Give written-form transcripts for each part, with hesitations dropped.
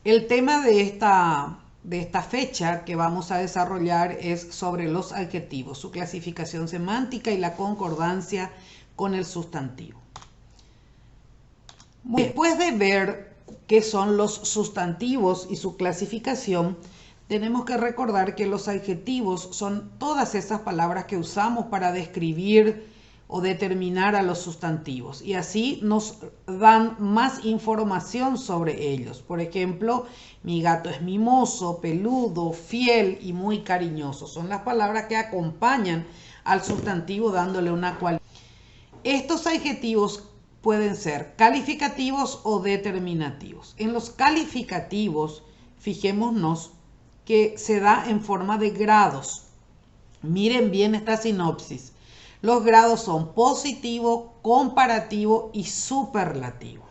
El tema de esta fecha que vamos a desarrollar es sobre los adjetivos, su clasificación semántica y la concordancia con el sustantivo. Después de ver qué son los sustantivos y su clasificación, tenemos que recordar que los adjetivos son todas esas palabras que usamos para describir o determinar a los sustantivos y así nos dan más información sobre ellos. Por ejemplo, mi gato es mimoso, peludo, fiel y muy cariñoso. Son las palabras que acompañan al sustantivo dándole una cualidad. Estos adjetivos pueden ser calificativos o determinativos. En los calificativos, fijémonos que se da en forma de grados. Miren bien esta sinopsis. Los grados son positivo, comparativo y superlativo.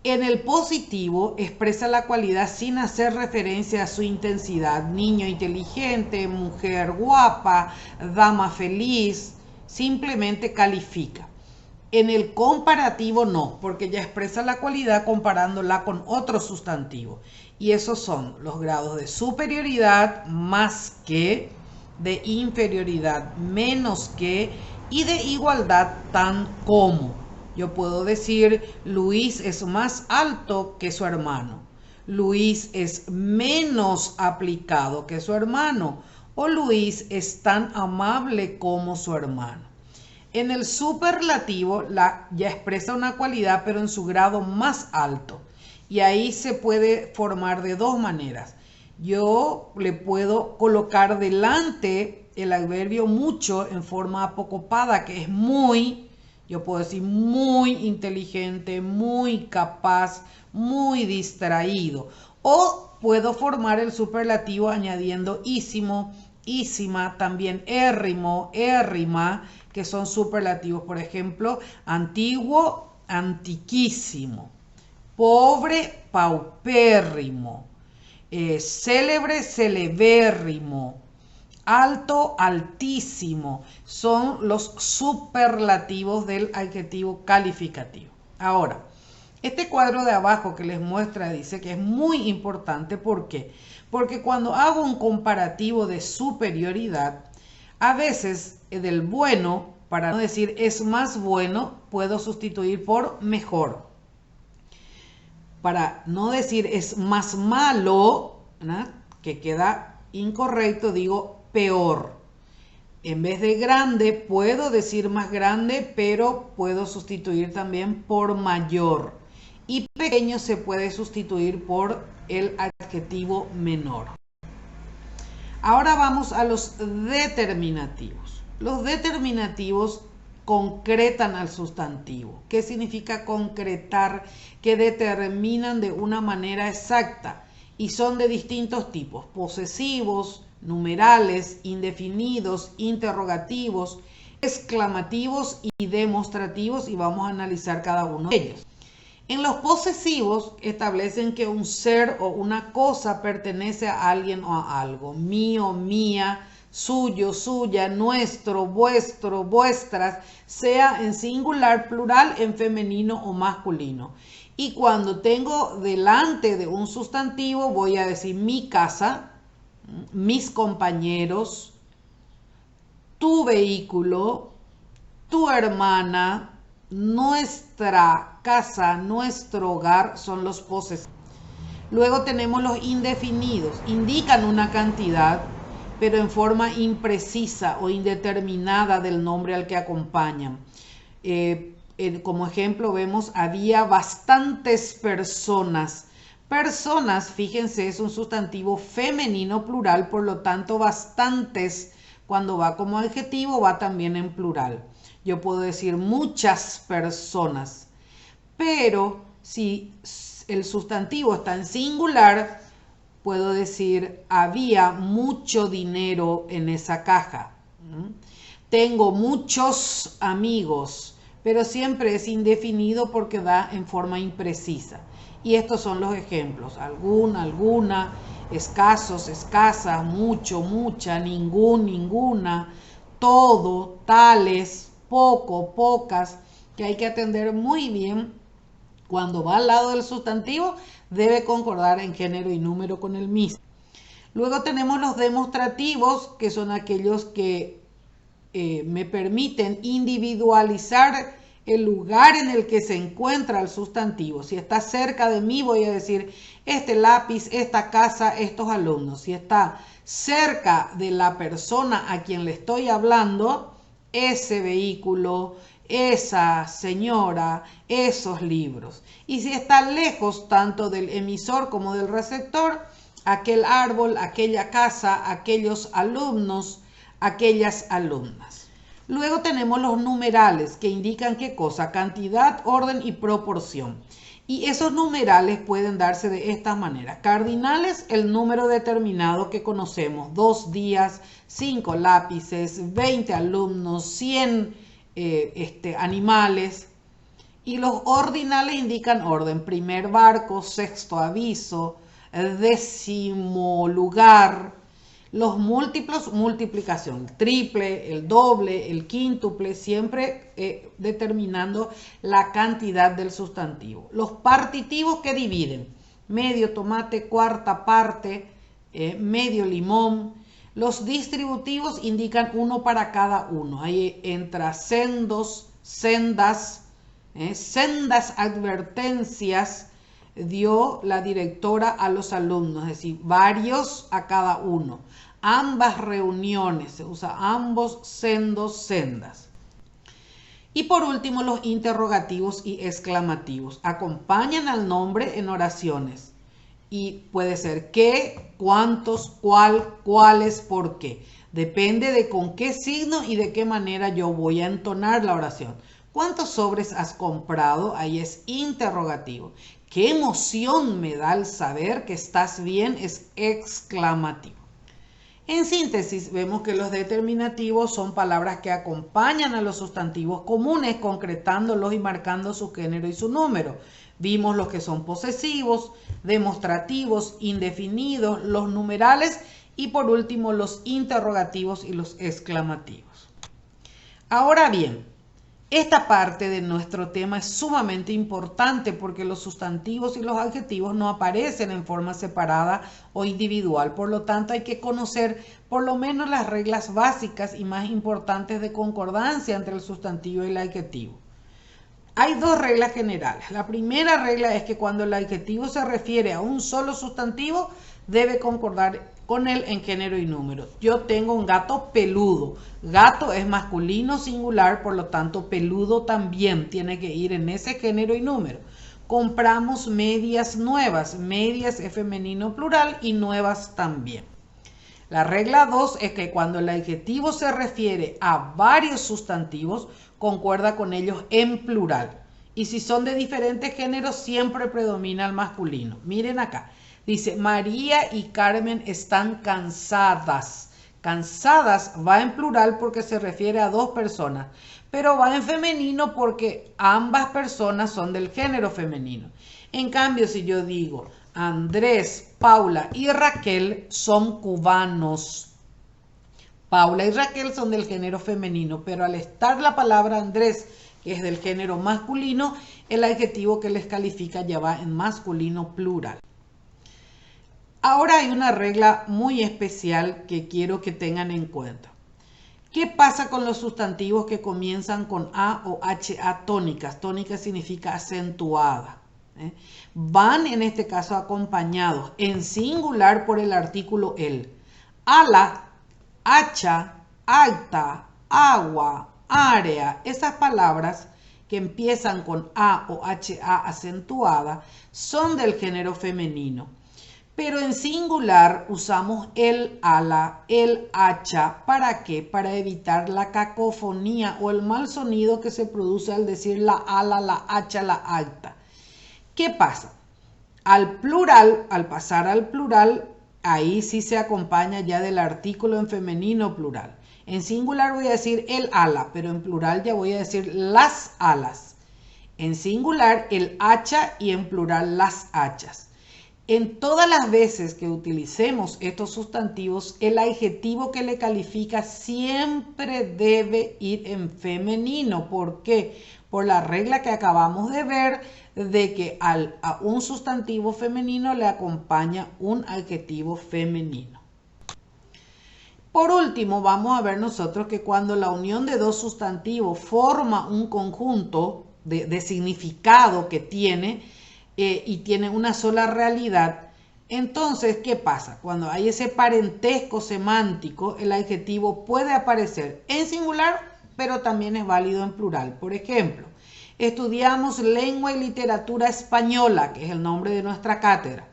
En el positivo expresa la cualidad sin hacer referencia a su intensidad. Niño inteligente, mujer guapa, dama feliz, simplemente califica. En el comparativo no, porque ya expresa la cualidad comparándola con otro sustantivo. Y esos son los grados de superioridad, más que, de inferioridad, menos que, y de igualdad, tan como. Yo puedo decir, Luis es más alto que su hermano. Luis es menos aplicado que su hermano. O Luis es tan amable como su hermano. En el superlativo ya expresa una cualidad, pero en su grado más alto. Y ahí se puede formar de dos maneras. Yo le puedo colocar delante el adverbio mucho en forma apocopada, que es muy. Yo puedo decir muy inteligente, muy capaz, muy distraído. O puedo formar el superlativo añadiendo ísimo, ísima, también érrimo, érrima, que son superlativos. Por ejemplo, antiguo, antiquísimo. Pobre, paupérrimo. Célebre, celebérrimo. Alto, altísimo. Son los superlativos del adjetivo calificativo. Ahora, este cuadro de abajo que les muestra dice que es muy importante. ¿Por qué? Porque cuando hago un comparativo de superioridad, a veces del bueno, para no decir es más bueno, puedo sustituir por mejor. Para no decir es más malo, ¿no?, que queda incorrecto, digo peor. En vez de grande, puedo decir más grande, pero puedo sustituir también por mayor. Y pequeño se puede sustituir por el adjetivo menor. Ahora vamos a los determinativos. Los determinativos concretan al sustantivo. ¿Qué significa concretar? Que determinan de una manera exacta y son de distintos tipos: posesivos, numerales, indefinidos, interrogativos, exclamativos y demostrativos, y vamos a analizar cada uno de ellos. En los posesivos establecen que un ser o una cosa pertenece a alguien o a algo. Mío, mía, suyo, suya, nuestro, vuestro, vuestras, sea en singular, plural, en femenino o masculino. Y cuando tengo delante de un sustantivo voy a decir mi casa, mis compañeros, tu vehículo, tu hermana, nuestra casa, nuestro hogar, son los posesivos. Luego tenemos los indefinidos. Indican una cantidad, pero en forma imprecisa o indeterminada del nombre al que acompañan. Como ejemplo vemos, había bastantes personas. Personas, fíjense, es un sustantivo femenino plural, por lo tanto bastantes, cuando va como adjetivo, va también en plural. Yo puedo decir muchas personas, pero si el sustantivo está en singular, puedo decir había mucho dinero en esa caja. Tengo muchos amigos, pero siempre es indefinido porque da en forma imprecisa. Y estos son los ejemplos: algún, alguna, escasos, escasa, mucho, mucha, ningún, ninguna, todo, tales, poco, pocas, que hay que atender muy bien Cuando va al lado del sustantivo, debe concordar en género y número con el mismo. Luego tenemos los demostrativos, que son aquellos que me permiten individualizar el lugar en el que se encuentra el sustantivo. Si está cerca de mí, voy a decir este lápiz, esta casa, estos alumnos. Si está cerca de la persona a quien le estoy hablando, ese vehículo, esa señora, esos libros. Y si está lejos tanto del emisor como del receptor, aquel árbol, aquella casa, aquellos alumnos, aquellas alumnas. Luego tenemos los numerales, que indican qué cosa: cantidad, orden y proporción. Y esos numerales pueden darse de estas maneras. Cardinales, el número determinado que conocemos: 2 días, 5 lápices, 20 alumnos, 100 animales. Y los ordinales indican orden: primer barco, sexto aviso, décimo lugar. Los múltiplos, multiplicación, triple, el doble, el quíntuple, siempre determinando la cantidad del sustantivo. Los partitivos que dividen: medio tomate, cuarta parte, medio limón. Los distributivos indican uno para cada uno. Ahí entra sendos, sendas, sendas advertencias dio la directora a los alumnos, es decir, varios a cada uno. Ambas reuniones, se usa ambos, sendos, sendas. Y por último, los interrogativos y exclamativos. Acompañan al nombre en oraciones. Y puede ser qué, cuántos, cuál, cuáles, por qué. Depende de con qué signo y de qué manera yo voy a entonar la oración. ¿Cuántos sobres has comprado? Ahí es interrogativo. ¿Qué emoción me da el saber que estás bien? Es exclamativo. En síntesis, vemos que los determinativos son palabras que acompañan a los sustantivos comunes, concretándolos y marcando su género y su número. Vimos los que son posesivos, demostrativos, indefinidos, los numerales y por último los interrogativos y los exclamativos. Ahora bien, esta parte de nuestro tema es sumamente importante porque los sustantivos y los adjetivos no aparecen en forma separada o individual. Por lo tanto, hay que conocer por lo menos las reglas básicas y más importantes de concordancia entre el sustantivo y el adjetivo. Hay 2 reglas generales. La primera regla es que cuando el adjetivo se refiere a un solo sustantivo, debe concordar con él en género y número. Yo tengo un gato peludo. Gato es masculino singular, por lo tanto peludo también tiene que ir en ese género y número. Compramos medias nuevas. Medias es femenino plural y nuevas también. La regla 2 es que cuando el adjetivo se refiere a varios sustantivos, concuerda con ellos en plural. Y si son de diferentes géneros, siempre predomina el masculino. Miren acá. Dice, María y Carmen están cansadas. Cansadas va en plural porque se refiere a 2 personas, pero va en femenino porque ambas personas son del género femenino. En cambio, si yo digo, Andrés, Paula y Raquel son cubanos. Paula y Raquel son del género femenino, pero al estar la palabra Andrés, que es del género masculino, el adjetivo que les califica ya va en masculino plural. Ahora hay una regla muy especial que quiero que tengan en cuenta. ¿Qué pasa con los sustantivos que comienzan con A o HA tónicas? Tónica significa acentuada. Van en este caso acompañados en singular por el artículo el. Ala, hacha, alta, agua, área. Esas palabras que empiezan con A o HA acentuada son del género femenino. Pero en singular usamos el ala, el hacha. ¿Para qué? Para evitar la cacofonía o el mal sonido que se produce al decir la ala, la hacha, la alta. ¿Qué pasa? Al plural, al pasar al plural, ahí sí se acompaña ya del artículo en femenino plural. En singular voy a decir el ala, pero en plural ya voy a decir las alas. En singular el hacha y en plural las hachas. En todas las veces que utilicemos estos sustantivos, el adjetivo que le califica siempre debe ir en femenino. ¿Por qué? por la regla que acabamos de ver de que a un sustantivo femenino le acompaña un adjetivo femenino. Por último, vamos a ver nosotros que cuando la unión de dos sustantivos forma un conjunto de significado que tiene y tiene una sola realidad, entonces, ¿qué pasa? Cuando hay ese parentesco semántico, el adjetivo puede aparecer en singular, pero también es válido en plural. Por ejemplo, estudiamos lengua y literatura española, que es el nombre de nuestra cátedra.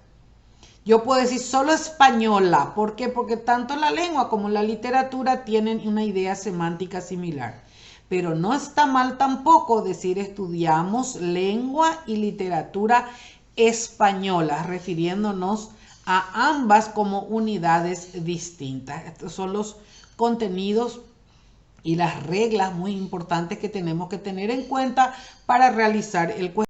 Yo puedo decir solo española. ¿Por qué? Porque tanto la lengua como la literatura tienen una idea semántica similar. Pero no está mal tampoco decir estudiamos lengua y literatura española, refiriéndonos a ambas como unidades distintas. Estos son los contenidos y las reglas muy importantes que tenemos que tener en cuenta para realizar el cuestionario.